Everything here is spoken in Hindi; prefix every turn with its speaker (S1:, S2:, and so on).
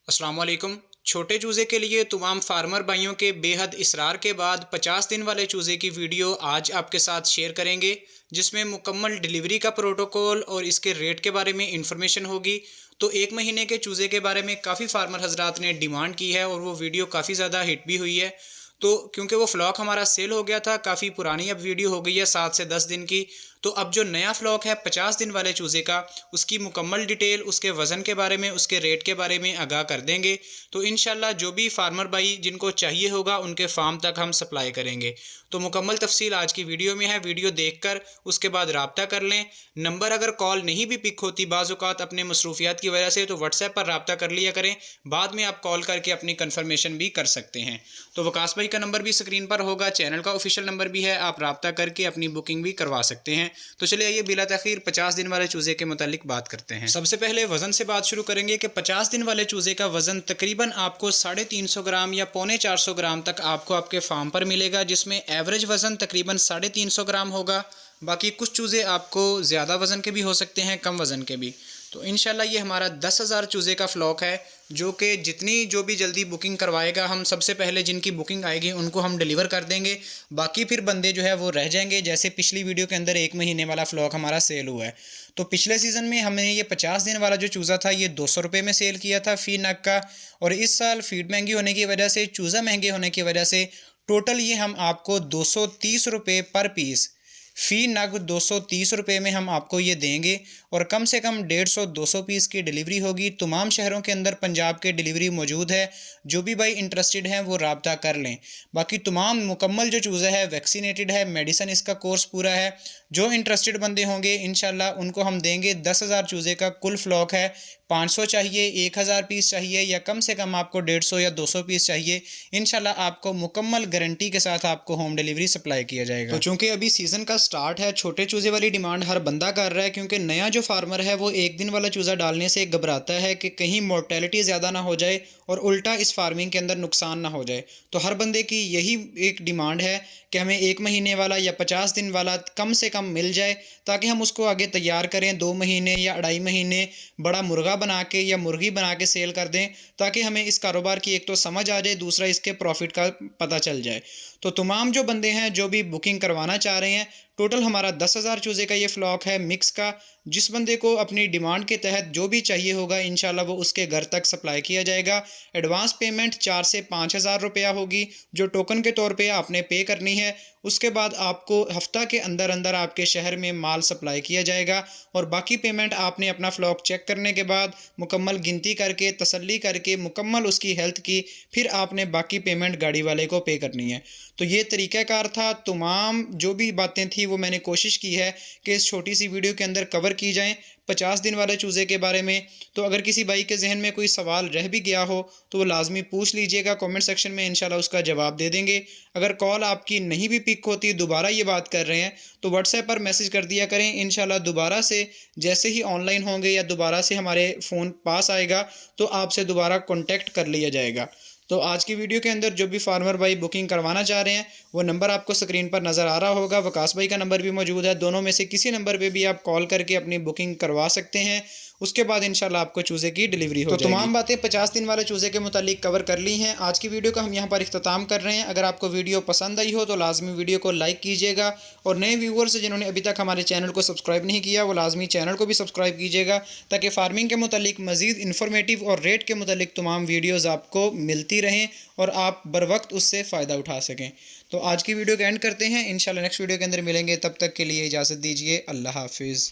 S1: अस्सलाम वालेकुम। छोटे चूज़े के लिए तमाम फार्मर भाइयों के बेहद इसरार के बाद 50 दिन वाले चूज़े की वीडियो आज आपके साथ शेयर करेंगे, जिसमें मुकम्मल डिलीवरी का प्रोटोकॉल और इसके रेट के बारे में इंफॉर्मेशन होगी। तो 1 महीने के चूज़े के बारे में काफ़ी फार्मर हजरात ने डिमांड की है और वो वीडियो काफ़ी ज़्यादा हिट भी हुई है। तो क्योंकि वो फ्लॉक हमारा सेल हो गया था, काफ़ी पुरानी अब वीडियो हो गई है 7 से 10 दिन की। तो अब जो नया फ्लॉक है 50 दिन वाले चूज़े का, उसकी मुकम्मल डिटेल, उसके वज़न के बारे में, उसके रेट के बारे में आगाह कर देंगे। तो इंशाल्लाह जो भी फार्मर भाई जिनको चाहिए होगा उनके फार्म तक हम सप्लाई करेंगे। तो मुकम्मल तफसील आज की वीडियो में है। वीडियो देखकर उसके बाद राब्ता कर लें। नंबर अगर कॉल नहीं भी पिक होती बाज़ औक़ात अपने मसरूफियात की वजह से, तो व्हाट्सएप पर राब्ता कर लिया करें। बाद में आप कॉल करके अपनी कन्फर्मेशन भी कर सकते हैं। तो वकास भाई का नंबर भी स्क्रीन पर होगा, चैनल का ऑफिशियल नंबर भी है, आप राब्ता करके अपनी बुकिंग भी करवा सकते हैं। तो चलिए आइए बिला तखीर 50 दिन वाले चूज़े के मुतालिक बात करते हैं। सबसे पहले वज़न से बात शुरू करेंगे कि 50 दिन वाले चूज़े का वज़न तकरीबन आपको 350 ग्राम या पौने 400 ग्राम तक आपको आपके फार्म पर मिलेगा, जिसमें एवरेज वज़न तकरीबन 350 ग्राम होगा। बाकी कुछ चूज़े आपको ज़्यादा वज़न के भी हो सकते हैं, कम वज़न के भी। तो इंशाल्लाह ये हमारा 10,000 चूज़े का फ्लॉक है, जो कि जो भी जल्दी बुकिंग करवाएगा, हम सबसे पहले जिनकी बुकिंग आएगी उनको हम डिलीवर कर देंगे। बाकी फिर बंदे जो है वो रह जाएंगे। जैसे पिछली वीडियो के अंदर 1 महीने वाला फ्लॉक हमारा सेल हुआ है, तो पिछले सीज़न में हमने ये 50 दिन वाला जो चूज़ा था ये 200 रुपये में सेल किया था फ़ी नग का। और इस साल फीड महंगी होने की वजह से, चूज़ा महंगे होने की वजह से टोटल ये हम आपको 230 रुपये पर पीस, फ़ी नग 230 रुपये में हम आपको ये देंगे। और कम से कम 150-200 पीस की डिलीवरी होगी। तमाम शहरों के अंदर पंजाब के डिलीवरी मौजूद है। जो भी भाई इंटरेस्टेड हैं वो राब्ता कर लें। बाकी तमाम मुकम्मल जो चूज़ा है वैक्सीनेटेड है, मेडिसन इसका कोर्स पूरा है। जो इंटरेस्टेड बंदे होंगे इंशाल्लाह उनको हम देंगे। 10,000 चूज़े का कुल फ्लॉक है। 500 चाहिए, 1000 पीस चाहिए, या कम से कम आपको 150 या 200 पीस चाहिए, इंशाल्लाह आपको मुकम्मल गारंटी के साथ आपको होम डिलीवरी सप्लाई किया जाएगा। तो चूँकि अभी सीज़न का स्टार्ट है, छोटे चूज़े वाली डिमांड हर बंदा कर रहा है, क्योंकि नया जो फार्मर है वो 1 दिन वाला चूज़ा डालने से घबराता है कि कहीं मोर्टेलिटी ज़्यादा ना हो जाए और उल्टा इस फार्मिंग के अंदर नुकसान ना हो जाए। तो हर बंदे की यही एक डिमांड है कि हमें 1 महीने वाला या 50 दिन वाला कम से कम मिल जाए, ताकि हम उसको आगे तैयार करें 2 महीने या 2.5 महीने बड़ा मुर्गा बना के या मुर्गी बना के सेल कर दें, ताकि हमें इस कारोबार की एक तो समझ आ जाए, दूसरा इसके प्रॉफिट का पता चल जाए। तो तमाम जो बंदे हैं जो भी बुकिंग करवाना चाह रहे हैं, टोटल हमारा 10,000 चूज़े का ये फ्लॉक है मिक्स का। जिस बंदे को अपनी डिमांड के तहत जो भी चाहिए होगा इंशाल्लाह वो उसके घर तक सप्लाई किया जाएगा। एडवांस पेमेंट 4 से 5,000 रुपया होगी, जो टोकन के तौर पे आपने पे करनी है। उसके बाद आपको हफ्ता के अंदर अंदर आपके शहर में माल सप्लाई किया जाएगा। और बाकी पेमेंट आपने अपना फ्लॉक चेक करने के बाद मुकम्मल गिनती करके, तसल्ली करके, मुकम्मल उसकी हेल्थ की, फिर आपने बाकी पेमेंट गाड़ी वाले को पे करनी है। तो ये तरीक़ाकार था। तमाम जो भी बातें थी वो मैंने कोशिश की है कि इस छोटी सी वीडियो के अंदर कवर की जाएँ 50 दिन वाले चूज़े के बारे में। तो अगर किसी भाई के जहन में कोई सवाल रह भी गया हो तो वो लाजमी पूछ लीजिएगा कमेंट सेक्शन में, इंशाल्लाह उसका जवाब दे देंगे। अगर कॉल आपकी नहीं भी पिक होती, दोबारा ये बात कर रहे हैं, तो व्हाट्सएप पर मैसेज कर दिया करें। इंशाल्लाह दोबारा से जैसे ही ऑनलाइन होंगे या दोबारा से हमारे फ़ोन पास आएगा तो आपसे दोबारा कॉन्टैक्ट कर लिया जाएगा। तो आज की वीडियो के अंदर जो भी फार्मर भाई बुकिंग करवाना चाह रहे हैं वो नंबर आपको स्क्रीन पर नज़र आ रहा होगा। वकास भाई का नंबर भी मौजूद है। दोनों में से किसी नंबर पे भी आप कॉल करके अपनी बुकिंग करवा सकते हैं। उसके बाद इंशाल्लाह आपको चूज़े की डिलीवरी हो जाएगी। तो तमाम बातें 50 दिन वाले चूज़े के मुतालिक कवर कर ली हैं। आज की वीडियो का हम यहाँ पर इख्तिताम कर रहे हैं। अगर आपको वीडियो पसंद आई हो तो लाजमी वीडियो को लाइक कीजिएगा। और नए व्यूवर्स जिन्होंने अभी तक हमारे चैनल को सब्सक्राइब नहीं किया वो लाजमी चैनल को भी सब्सक्राइब कीजिएगा, ताकि फार्मिंग के मुतालिक मज़ीद इन्फॉर्मेटिव और रेट के मुतालिक तमाम वीडियोज़ आपको मिलती रहें और आप बर वक्त उससे फ़ायदा उठा सकें। तो आज की वीडियो का एंड करते हैं। इंशाल्लाह नेक्स्ट वीडियो के अंदर मिलेंगे। तब तक के लिए इजाज़त दीजिए। अल्लाह हाफिज़।